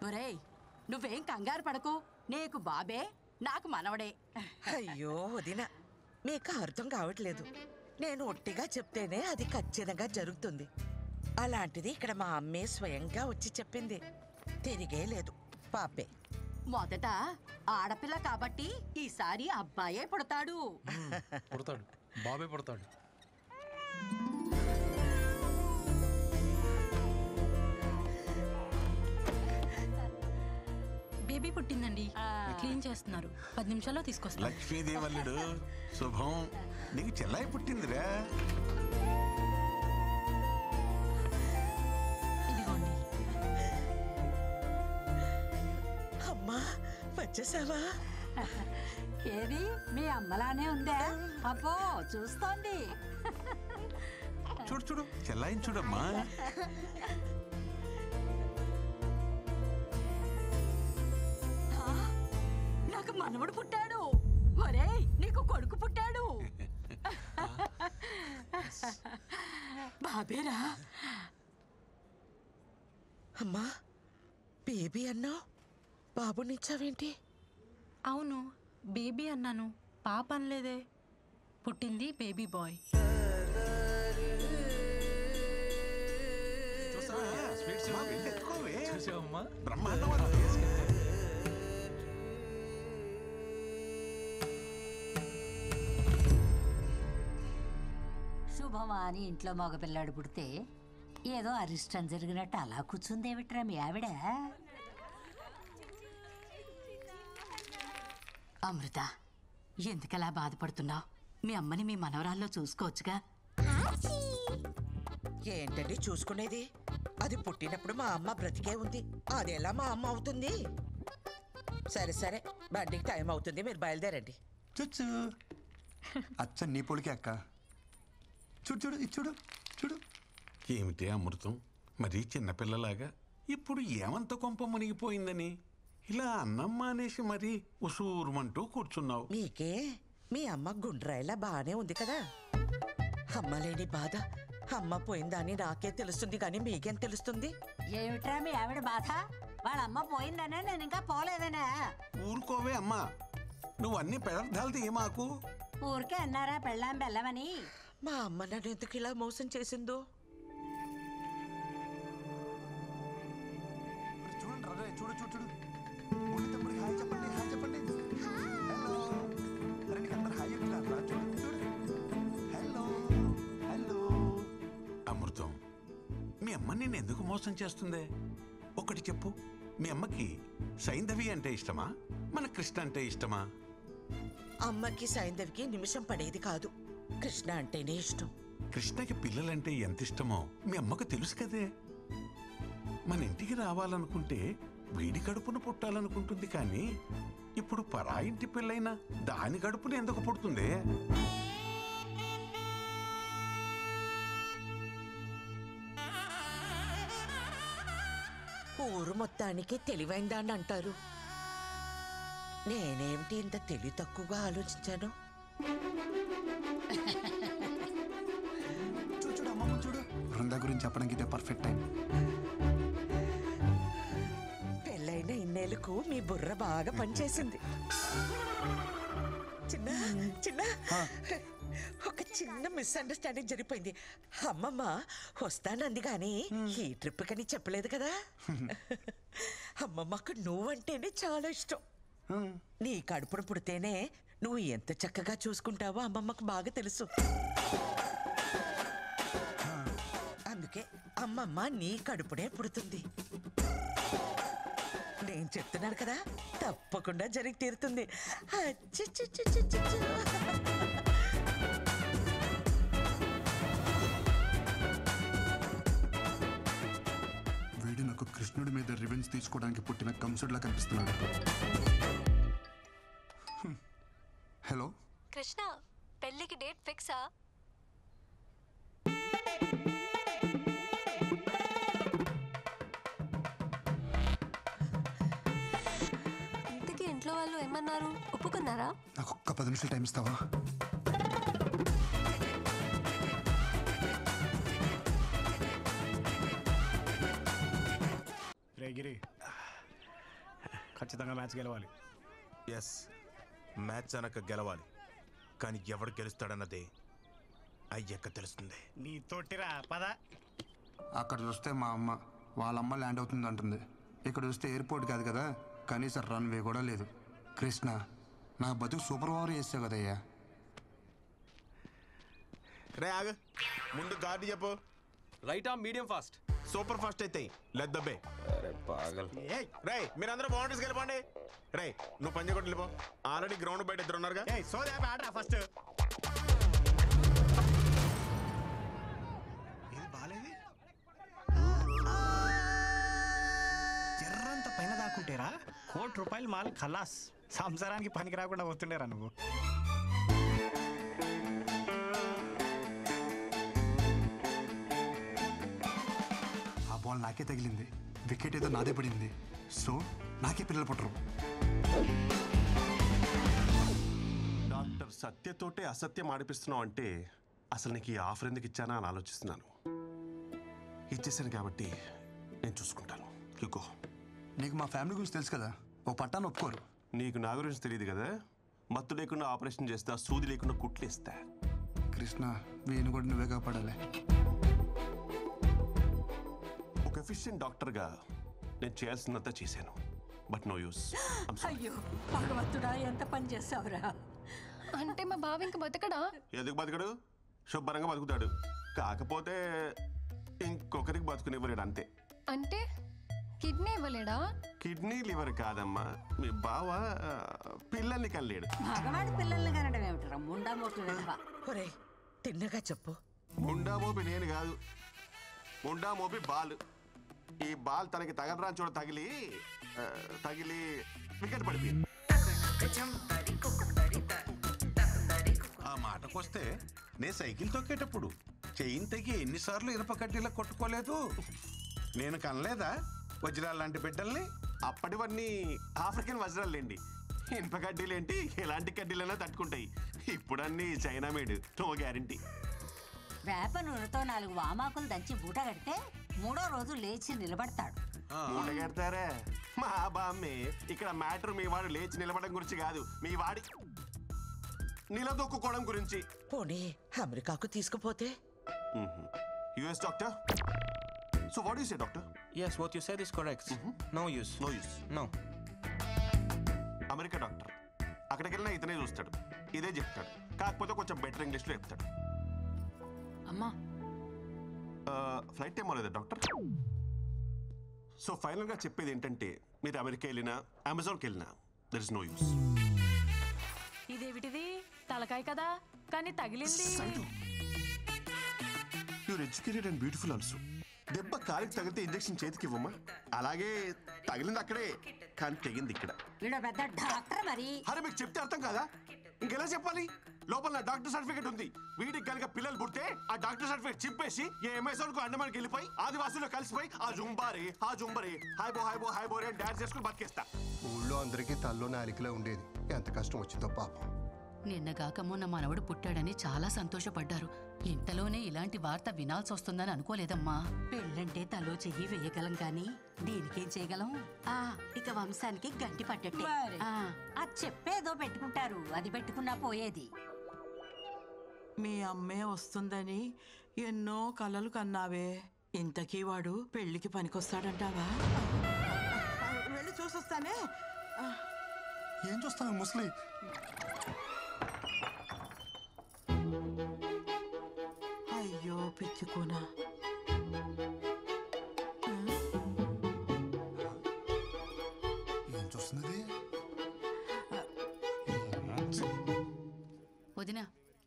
ఒరేయ్, నువ్వేం కంగారు పడకు. నీకు బాబే, నాకు మనవడే. అయ్యో వదిన, మీకు అర్థం కావట్లేదు. నేను ఒట్టిగా చెప్తేనే అది ఖచ్చితంగా జరుగుతుంది. అలాంటిది ఇక్కడ మా అమ్మే స్వయంగా వచ్చి చెప్పింది. తిరిగే లేదు, పాపే. మొదట ఆడపిల్ల కాబట్టి ఈసారి అబ్బాయే పుడతాడు. పుడతాడు, బాబే పుడతాడు. బేబీ పుట్టిందండి, క్లీన్ చేస్తున్నారు. 10 నిమిషాల్లో తీసుకొస్తారు. లక్ష్మీదేవల్లుడు శుభం. నీకు చెల్లాయి పుట్టిందిరా. ఇదిగోండి. అమ్మా వచ్చేసావా? ఏది మీ అమ్మలానే ఉందా? అబ్బో చూస్తోంది. చూడు చూడు, చెల్లాయిని చూడమ్మా. నాకు మనవడు పుట్టాడు. ఒరేయ్, నీకు కొడుకు పుట్టాడు. బాబేరా. అమ్మా బేబీ అన్నావు, బాబునిచ్చావేంటి? అవును, బేబీ అన్నాను, పాప అనలేదే. పుట్టింది బేబీ బాయ్. చూసావమ్మా? బ్రహ్మాండం. శుభమా అని ఇంట్లో మగపిల్లాడు పుడితే ఏదో అరిష్టం జరిగినట్టు అలా కూర్చుందేమిట్రా మీ ఆవిడ? అమృత, ఎందుకలా బాధపడుతున్నావు? మీ అమ్మని మీ మనవరాల్లో చూసుకోవచ్చుగా. ఏంటండి చూసుకునేది? అది పుట్టినప్పుడు మా అమ్మ బ్రతికే ఉంది, అది ఎలా మా అమ్మ అవుతుంది? సరే సరే, బండికి టైం అవుతుంది, మీరు బయలుదేరండి. చూచు అచ్చ నీ పొడికే అక్క. చూడు చూడు ఇది చూడు చూడు. ఏమిటి అమృతం, మరీ చిన్నపిల్లలాగా ఇప్పుడు ఏమంత కొంప మునిగిపోయిందని ఇలా అన్నమ్మ అనేసి మరీ ఉసూరుమంటూ కూర్చున్నావు. మీకే మీ అమ్మ గుండ్రాయిలా బానే ఉంది కదా. అమ్మ లేని బాధ అమ్మ పోయిందని నాకే తెలుస్తుంది, కానీ మీకేం తెలుస్తుంది? ఏమిట్రా మీ ఆవిడ బాధ? వాళ్ళ అమ్మ పోయిందనే, నేను ఇంకా పోలేదనే. ఊరుకోవే అమ్మా, నువ్వు అన్ని పెడర్థాలు తీయమాకు. ఊరికే అన్నారా పెళ్ళాం బెల్లమని? మా అమ్మ నన్ను ఎందుకు ఇలా మోసం చేసిందో. చూడండి రే, చూడు చూడు చూడు. బుల్లి తమ్ముడికి హాయ్ చెప్పండి, హాయ్ చెప్పండి. హలో అరే, నీకు అందరు హాయ్ చెప్తారా? చూడు చూడు. Hello hello. అమృతం, మీ అమ్మ నిన్ను ఎందుకు మోసం చేస్తుందే? ఒకటి చెప్పు, మీ అమ్మకి సైంధవి అంటే ఇష్టమా, మన కృష్ణ అంటే ఇష్టమా? అమ్మకి సైంధవికి నిమిషం పడేది కాదు, కృష్ణ అంటేనే ఇష్టం. కృష్ణకి పిల్లలంటే ఎంత ఇష్టమో మీ అమ్మకు తెలుసు కదే. మన ఇంటికి రావాలనుకుంటే వీడి కడుపును పుట్టాలనుకుంటుంది, కానీ ఇప్పుడు పరాయింటి పిల్లైనా దాని కడుపును ఎందుకు పుడుతుందే? ఊరు మొత్తానికి తెలివైందాన్ని అంటారు. నేనేమిటి ఇంత తెలివి తక్కువగా ఆలోచించాను? చూడు చూడు అమ్మమ్మ చూడు. బృందా గురించి చెప్పడానికి ఇదే పర్ఫెక్ట్ టైం. పెళ్ళైన ఇన్నేళ్లకు మీ బుర్ర బాగా పనిచేసింది. చిన్న చిన్న ఒక చిన్న మిస్అండర్స్టాండింగ్ జరిగిపోయింది. అమ్మమ్మ వస్తానంది కానీ ఈ ట్రిప్ కని చెప్పలేదు కదా. అమ్మమ్మకు నువ్వంటేనే చాలా ఇష్టం. నీ కడుపును పుడితేనే నువ్వు ఎంత చక్కగా చూసుకుంటావో అమ్మమ్మకు బాగా తెలుసు. అందుకే అమ్మమ్మ నీ కడుపునే పుడుతుంది. నేను చెప్తున్నాను కదా, తప్పకుండా జరిగి తీరుతుంది. వీడు నాకు కృష్ణుడి మీద రివెంజ్ తీసుకోవడానికి పుట్టిన కంసుడిలా కనిపిస్తున్నాడు. హలో కృష్ణ, పెళ్ళికి డేట్ ఫిక్సా? ఇంతకీ ఇంట్లో వాళ్ళు ఏమన్నారు? ఒప్పుకున్నారా? నాకు ఒక్క 10 నిమిషాలు టైం ఇస్తావా? రే గిరి, ఖచ్చితంగా మ్యాచ్ గెలవాలి. ఎస్, మ్యాచ్ అనక గెలవాలి. కానీ ఎవడు గెలుస్తాడన్నదే అయ్యాక తెలుస్తుంది. నీ తోటిరా పద. అక్కడ చూస్తే మా అమ్మ వాళ్ళమ్మ ల్యాండ్ అవుతుంది అంటుంది. ఇక్కడ చూస్తే ఎయిర్పోర్ట్ కాదు కదా, కనీసం రన్వే కూడా లేదు. కృష్ణ, నా బతుకు సూపర్ ఓవర్ చేస్తావు కదయ్యా. రే ఆగ, ముందు గాడి చెప్పు. రైటా మీడియం ఫాస్ట్? సూపర్ ఫాస్ట్ అయితే లెట్ దబ్బే. రే మీరందరూ బౌండరీస్కి వెళ్ళిపోండి. రే నువ్వు పంజాగుట్ట వెళ్ళిపో. ఆల్రెడీ గ్రౌండ్ బయట ఇద్దరు ఉన్నారుగా. సోదా ఆడరా ఫస్ట్. ఇది బాలేదు. జర్రంత పైన దాక్కుంటేరా ₹1,00,00,000 మాల్ ఖలాస్. సంసారానికి పనికి రాకుండా పోతుండేరా నువ్వు. ఆ బాల్ నాకే తగిలింది, వికెట్ ఏదో నాదే పడింది. సో నాకే పిల్లలు పుట్టరు. డాక్టర్ సత్యతోటే అసత్యం ఆడిపిస్తున్నావు అంటే అసలు నీకు ఈ ఆఫర్ ఎందుకు ఇచ్చానా అని ఆలోచిస్తున్నాను. ఇచ్చేసాను కాబట్టి నేను చూసుకుంటాను. ఇగో, నీకు మా ఫ్యామిలీ గురించి తెలుసు కదా, ఓ పట్టాన్ని ఒప్పుకోరు. నీకు నా గురించి తెలియదు కదా. మత్తు లేకుండా ఆపరేషన్ చేస్తా, సూది లేకుండా కుట్లు ఇస్తా. కృష్ణ, వీని కూడా నువ్వే కాపాడాలి. ఒక ఎఫిషియెంట్ డాక్టర్గా నేను చేయాల్సినంత చేశాను. But no use. అయ్యో భగవంతుడా, ఎంత పని చేస్తావురా. అంటే మా బావ ఇంక బతకడా? ఎందుకు బతకడు? శుభ్రంగా బతుకుతాడు. కాకపోతే ఇంకొకరికి బతుకునివ్వలేడు అంతే. అంటే కిడ్నీ ఇవ్వలేడా? కిడ్నీ లివర్ కాదమ్మా, మీ బావ పిల్లల్ని కనలేడు. మగవాడి పిల్లల్ని కనడం ఏమిటరా ముండా మోట్లు విధవా. ఒరే తిన్నగా చెప్పు. ముండా మోపి నేను కాదు, ముండా మోపి బాల్. ఈ బాల్ తనకి తగలరాని చోట తగిలి వికెట్ పడిపోయింది. ఆ మాటకొస్తే నే సైకిల్ తొక్కేటప్పుడు చెయ్యిని తెగి ఎన్నిసార్లు ఇనప కడ్డీలా కొట్టుకోలేదు. నేను కనలేదా వజ్రాలు లాంటి బిడ్డల్ని? అప్పటివన్నీ ఆఫ్రికన్ వజ్రాలేండి. ఇనుప కడ్డీలేంటి, ఎలాంటి కడ్డీలైనా తట్టుకుంటాయి. ఇప్పుడన్నీ చైనా మేడ్, నో గ్యారంటీ. వేప నూనెతో 4 వామాకులు దంచి బూట కడితే 3వ రోజు లేచి నిలబడతాడు. మూట కడతారా? మా బామ్మే, ఇక్కడ మ్యాటర్ మీ వాడు లేచి నిలబడడం గురించి కాదు, మీ వాడి నిలదొక్కుకోవడం గురించి. పోనీ అమెరికాకు తీసుకుపోతే? US doctor. So what you say doctor? Yes, what you said is correct. No use. No use. No. America doctor, అక్కడికి వెళ్ళినా ఇతనే చూస్తాడు, ఇదే చెప్తాడు. కాకపోతే కొంచెం బెటర్ ఇంగ్లీష్లో చెప్తాడు. అమ్మా ఫ్లైట్ టైం అవ్వలేదా డాక్టర్? సో ఫైనల్గా చెప్పేది ఏంటంటే, మీరు అమెరికా వెళ్ళినా అమెజాన్కి వెళ్ళినా దర్ ఇస్ నో యూస్. ఇదేమిటిది తలకాయ కదా కానీ తగిలింది. You're educated and beautiful also. దెబ్బ కాలికి తగిలితే ఇంజెక్షన్ చేతికి ఇవ్వమ్మా. అలాగే తగిలింది అక్కడే, కానీ తెగింది ఇక్కడ. వీడు పెద్ద డాక్టర్ మరి. అరే మీకు చెప్తే అర్థం కాదా? ఇంకెలా చెప్పాలి? లోపల నా డాక్టర్ సర్టిఫికేట్ ఉంది. వీడికి కనుక పిల్లలు పుడితే ఆ డాక్టర్ సర్టిఫికేట్ చింపేసి ఏ అమెజాన్ కు అండమానికి వెళ్ళిపోయి ఆదివాసుల్లో కలిసిపోయి ఆ జుంబారే హాయ్ బో అని డాన్స్ చేసుకుని బతికేస్తా. ఊళ్ళో అందరికీ తల్లోనే అలికిలా ఉండేది. ఎంత కష్టం వచ్చిందో పాపం. నిన్నగాక మొన్న మనవడు పుట్టాడని చాలా సంతోషపడ్డారు. ఇంతలోనే ఇలాంటి వార్త వినాల్సి వస్తుందని అనుకోలేదమ్మా. పెళ్ళంటే తలో చెయ్యి వేయగలం కానీ దీనికేం చేయగలం. ఇక వంశానికి గంటి పట్టట్టే. మరి. అది చెప్పేదో పెట్టుకుంటారు, అది పెట్టుకున్నా పోయేది. మీ అమ్మే వస్తుందని ఎన్నో కలలు కన్నావే. ఇంతకీ వాడు పెళ్లికి పనికొస్తాడంటావా? వెళ్ళి చూసొస్తానే. ఏం చూస్తాను ముసలి? అయ్యో పిచ్చుకోనా. ఏం చూస్తున్నది? వదినా,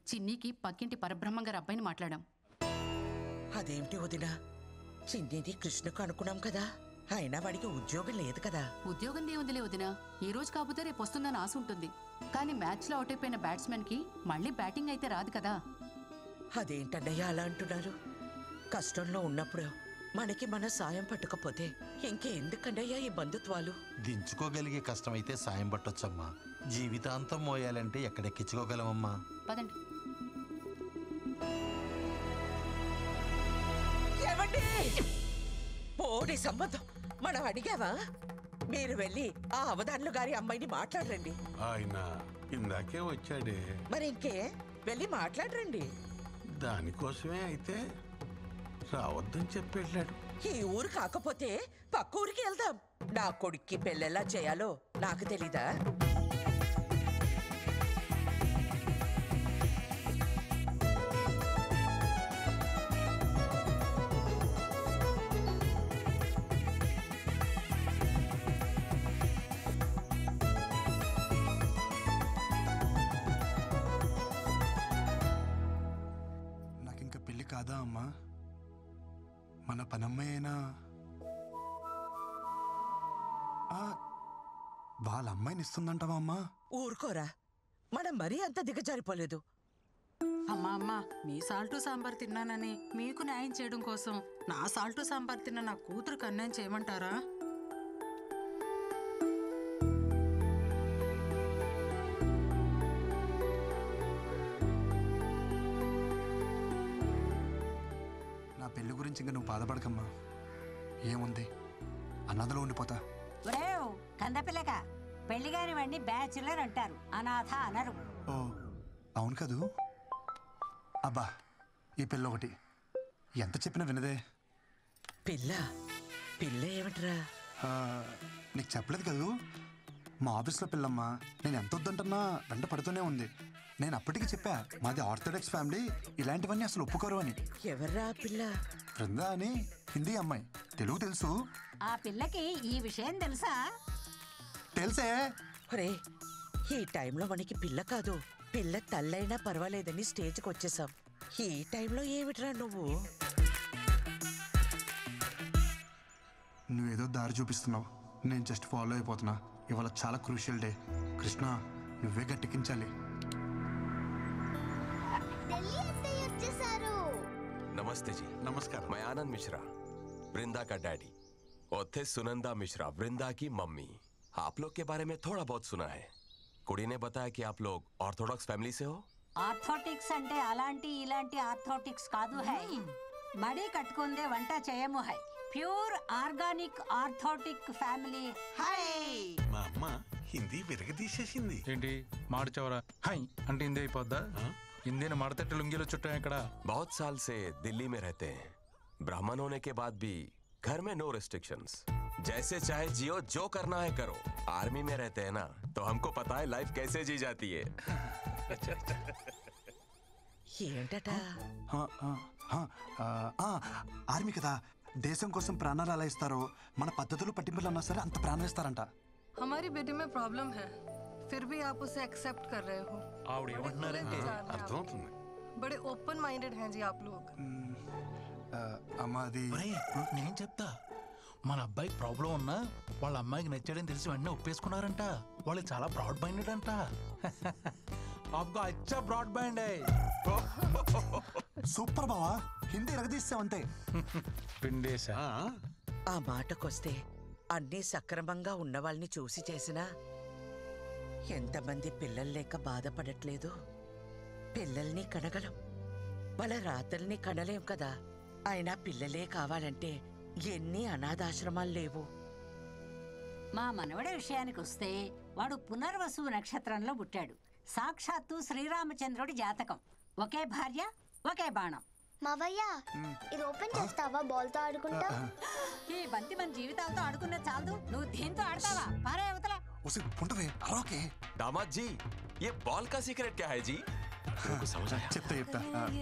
చిన్నీకి పక్కింటి పరబ్రహ్మం గారి అబ్బాయిని మాట్లాడాం. అదేమిటి వదినా, చిన్నిది కృష్ణకు అనుకున్నాం కదా. అయినా వాడికి ఉద్యోగం లేదు కదా. ఉద్యోగం దేవుందిలే వదినా, ఈ రోజు కాకపోతే రేపు వస్తుందని ఆశ ఉంటుంది. కానీ మ్యాచ్లో అవుట్ అయిపోయిన బ్యాట్స్మెన్ కి మళ్ళీ బ్యాటింగ్ అయితే రాదు కదా. అదేంటన్నయ్య అలా అంటున్నారు? కష్టంలో ఉన్నప్పుడు మనకి మన సాయం పట్టకపోతే ఇంకెందుకన్నయ్యా ఈ బంధుత్వాలు? దించుకోగలిగే కష్టమైతే సాయం పట్టొచ్చమ్మా. జీవితాంతం మోయాలంటే ఎక్కడెక్కించుకోగలమమ్మా. పదండి. ఏమండి, పోనీ సంబంధం మనం అడిగావా? మీరు వెళ్ళి ఆ అవధానులు గారి అమ్మాయిని మాట్లాడరండి. ఆయన ఇందాకే వచ్చాడే. మరి ఇంకే వెళ్ళి మాట్లాడరండి. దానికోసమే అయితే రావద్దని చెప్పి వెళ్ళాడు. ఈ ఊరు కాకపోతే పక్క ఊరికి వెళ్దాం. నా కొడుక్కి పెళ్ళెలా చేయాలో నాకు తెలీదా? నాకింకా పెళ్ళి కాదా అమ్మా? మన పనమ్మాయినా వాళ్ళ అమ్మాయిని ఇస్తుందంటావా అమ్మా? ఊరుకోరా, మనం మరీ అంత దిగజారిపోలేదు. అమ్మా అమ్మా, మీ సాల్టు సాంబార్ తిన్నానని మీకు న్యాయం చేయడం కోసం నా సాల్టు సాంబార్ తిన్న నా కూతురుకు అన్యాయం చేయమంటారా? నా పెళ్లి గురించి ఇంకా నువ్వు బాధపడకమ్మా. ఏముంది, అన్నదలో ఉండిపోతా. ఒరేవ్ కందపిల్లక, పెళ్లి కాని వాడిని బ్యాచులర్ అంటారు, అనాథ అనరు. ఓ అవును కదూ. అబ్బా, ఈ పిల్ల ఒకటి ఎంత చెప్పినా వినదే. పిల్ల పిల్ల ఏమిట్రా? నీకు చెప్పలేదు కదూ, మా ఆఫీస్లో పిల్లమ్మా. నేను ఎంత వద్దంటున్నా వెంట పడుతూనే ఉంది. నేను అప్పటికి చెప్పా, మాది ఆర్థోడాక్స్ ఫ్యామిలీ, ఇలాంటివన్నీ అసలు ఒప్పుకోరు అని. ఎవర్రా పిల్ల? బృందా అని హిందీ అమ్మాయి. తెలుగు తెలుసు. ఆ పిల్లకి ఈ విషయం తెలుసా? తెలుసే. ఒరే, ఈ టైంలో మనకి పిల్ల కాదు, పిల్ల తల్లైనా పర్వాలేదని స్టేజ్కి వచ్చేసాం. ఈ టైంలో ఏమిట్రా నువ్వు? నువ్వేదో దారి చూపిస్తున్నావు, నేను జస్ట్ ఫాలో అయిపోతున్నా. ఇవాళ చాలా క్రూషియల్ డే. కృష్ణ, నువ్వే గట్టెక్కించాలి. नमस्ते जी। नमस्कार। मैं आनंद मिश्रा, वृंदा का डैडी, और थे सुनंदा मिश्रा, वृंदा की मम्मी। आप लोग के बारे में थोड़ा बहुत सुना है। कुड़ी ने बताया कि आप लोग ऑर्थोडॉक्स फैमिली से हो। ఆర్థోటిక్స్ అంటే అలాంటి ఇలాంటి ఆర్థోటిక్స్ కాదు హై. మడి కట్టుకుందే వంట చేయము high. Pure organic orthodox family high. మా అమ్మ హిందీ విరగదీసేసింది. ఏంటి మాడ్చవరా హై అంటే హిందీ అయిపోద్దా? హిందీని మడతట్టు లుంగీలో చుట్టాం ఇక్కడ. बहुत साल से दिल्ली में रहते हैं। ब्राह्मण होने के बाद भी घर में नो रिस्ट्रिक्शंस, जैसे चाहे जियो, जो करना है करो। आर्मी में रहते हैं ना, तो हमको पता है लाइफ कैसे जी जाती है। ఏంటట? ఆర్మీ కదా, దేశం కోసం ప్రాణాలు అలా ఇస్తారో మన పద్ధతులు పట్టింపులు అన్నా సరే అంత ప్రాణం ఇస్తారంట. हमारी बेटी में प्रॉब्लम है, फिर भी आप उसे एक्सेप्ट कर रहे हो। ఆవిడ ఏమంటున్నారంటే అర్థమవుతుంది. बड़े ओपन माइंडेड हैं जी आप लोग। అమ్మా అది నేను చెప్తా. మన అబ్బాయి ప్రాబ్లం ఉన్నా వాళ్ళ అమ్మాయికి నచ్చాడని తెలిసి వెంటనే ఒప్పేసుకున్నారంట. వాళ్ళు చాలా బ్రాడ్ మైండెడ్ అంట. आपका अच्छा ब्रॉड बैंड है। సూపర్ బావా, హిందీ ఎరగదీస్తావంతే. పిండేశా. ఆ మాటకొస్తే అన్నీ సక్రమంగా ఉన్న వాళ్ళని చూసి చేసినా ఎంతమంది పిల్లలు లేక బాధపడట్లేదు. పిల్లల్ని కనగలం, వాళ్ళ రాతల్ని కనలేం కదా. అయినా పిల్లలే కావాలంటే ఎన్ని అనాథాశ్రమాలు లేవు. మా మనవడి విషయానికి వస్తే వాడు పునర్వసు నక్షత్రంలో పుట్టాడు. సాక్షాత్తు శ్రీరామచంద్రుడి జాతకం. ఒకే భార్య, ఒకే బాణం. మావయ్య, ఇది ఓపెన్ చేస్తావా? బాల్ తో ఆడుకుంటా. ఈ బంతి మన జీవితాలతో ఆడుకున్న చాలదు, నువ్వు దీంతో ఆడతావా? పారే అవతల. दामाद जी, ये बॉल का सीक्रेट क्या है जी? समझ आया? చెప్తా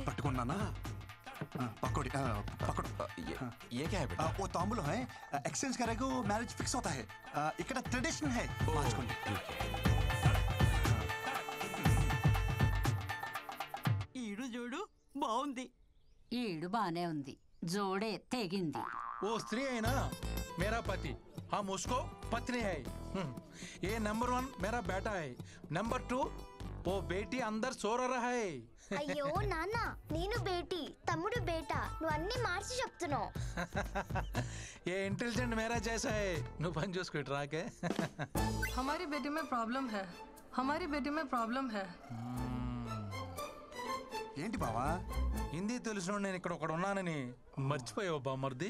పట్టుకున్నానా? पकौड़ी पकड़। ये क्या है बेटा? वो तांबूल है, एक्सचेंज करेगा मैरिज फिक्स होता है। ఇక్కడ ట్రెడిషన్ है। ఈడు చూడు బాగుంది. ఈడు బానే ఉంది, జోడే తెగింది. वो स्त्री है ना, मेरा पति, हम उसको पत्नी है। ये नंबर 1 मेरा बेटा है, नंबर 2 वो बेटी अंदर सो रहा है। అయ్యో నాన్న, నేను బేటీ, తమ్ముడు బేటా, నువ్వు అన్ని మార్చి చెప్తున్నావు. ये इंटेलिजेंट मेरा जैसा है। नु पन చూసుకో రాకే। हमारी बेटी में प्रॉब्लम है, हमारी बेटी में प्रॉब्लम है। ఏంటి బావా? హిందీ తెలుసు, నేను ఇక్కడ ఒకడు ఉన్నానని మర్చిపోయావు బామర్ది.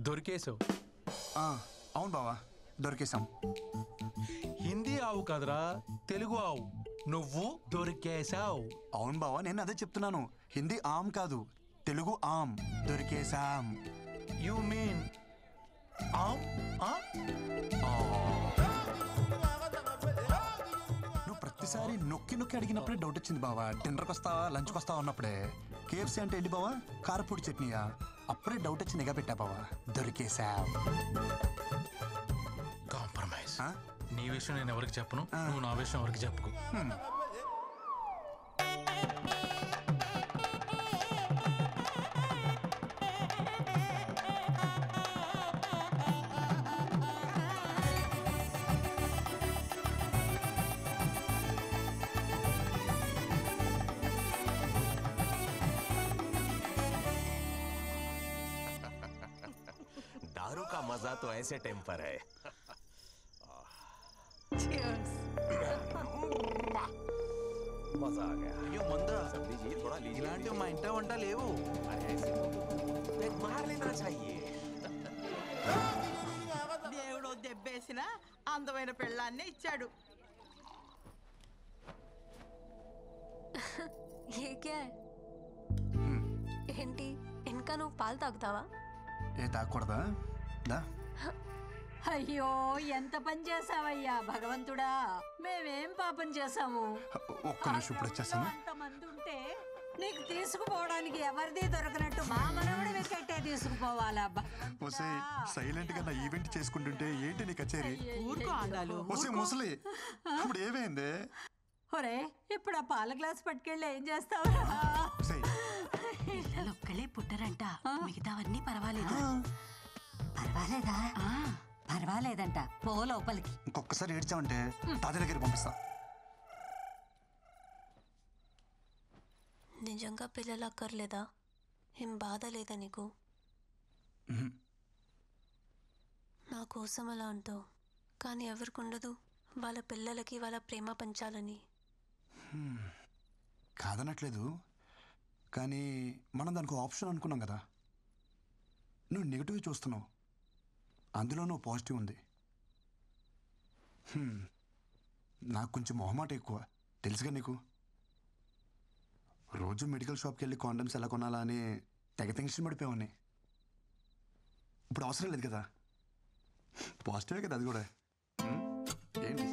దొరికేసావు. అవును బావా, దొరికేసాం. హిందీ ఆవు కదరా, తెలుగు ఆవు. నువ్వు దొరికేశావు. అవును బావా, నేను అదే చెప్తున్నాను. హిందీ ఆమ్ కాదు, తెలుగు ఆమ్. దొరికేసాం. యు మీన్ ఆమ్? నువ్వు ప్రతిసారి నొక్కి నొక్కి అడిగినప్పుడే డౌట్ వచ్చింది బావా. డిన్నర్కి వస్తావా, లంచ్కి వస్తావా అన్నప్పుడే. కేఎఫ్సీ అంటే ఏంటి బావా? కారపూడి చట్నీయా? అప్పుడే డౌట్ వచ్చి నిఘా పెట్టా బావా. దొరికేసాం. కాంప్రమైజ్. నీ విషయం నేను ఎవరికి చెప్పను, నువ్వు నా విషయం ఎవరికి చెప్పుకో. दारू का मजा तो ऐसे टेम्पर है. मजा आ गया. అయ్యో మందా, सब्जी जी थोड़ा लीजिए. ఇలాంటివి మా ఇంట వంట లేవు. अरे ऐसे एक मार लेना चाहिए. దేవుడు దెబ్బేసిన అందమైన పెళ్ళాన్ని ఇచ్చాడు. ఏంటి ఇంకా నువ్వు పాలు తాగుతావా? ఏ తాగకూడదా? దా. అయ్యో ఎంత పని చేసావయ్యా భగవంతుడా. మేమేం పాపం చేసాము? ఒక్క నిమిషం, ఇప్పుడు వచ్చేస్తాను. అంతమంది ఉంటే నీకు తీసుకుపోవడానికి ఎవరిది దొరకనట్టు మా మనవడి వికెట్టే తీసుకుపోవాలా? ఒసే సైలెంట్ గా నా ఈవెంట్ చేసుకుంటుంటే ఏంటి నీ కచేరీ? ఊరుకో ఆడాలు. ఒసే ముసలి, ఇప్పుడు ఏమైంది? ఒరే ఇప్పుడు ఆ పాల గ్లాస్ పట్టుకెళ్ళి ఏం చేస్తావురా? పిల్లలు ఒక్కళ్ళే పుట్టరంట, మిగతావన్నీ పర్వాలేదు. పర్వాలేదా? పర్వాలేదంట. పో లోపలికి. ఇంకొకసారి ఏడ్చావంటే తాత దగ్గర పంపిస్తా. నిజంగా పిల్లలు అక్కర్లేదా? ఏం బాధ లేదా నీకు? నా కోసం అలా అంటావు, కానీ ఎవరికి ఉండదు వాళ్ళ పిల్లలకి వాళ్ళ ప్రేమ పంచాలని? కాదనట్లేదు, కానీ మనం దానికి ఆప్షన్ అనుకున్నాం కదా. నువ్వు నెగిటివ్ చూస్తున్నావు, అందులో నువ్వు పాజిటివ్ ఉంది. నాకు కొంచెం మొహమాట ఎక్కువ, తెలుసుగా నీకు. రోజు మెడికల్ షాప్కి వెళ్ళి కాండమ్స్ ఎలా కొనాలా అని తెగ టెన్షన్ పడిపోయావని. ఇప్పుడు అవసరం లేదు కదా, పాజిటివే కదా అది కూడా. ఏంటి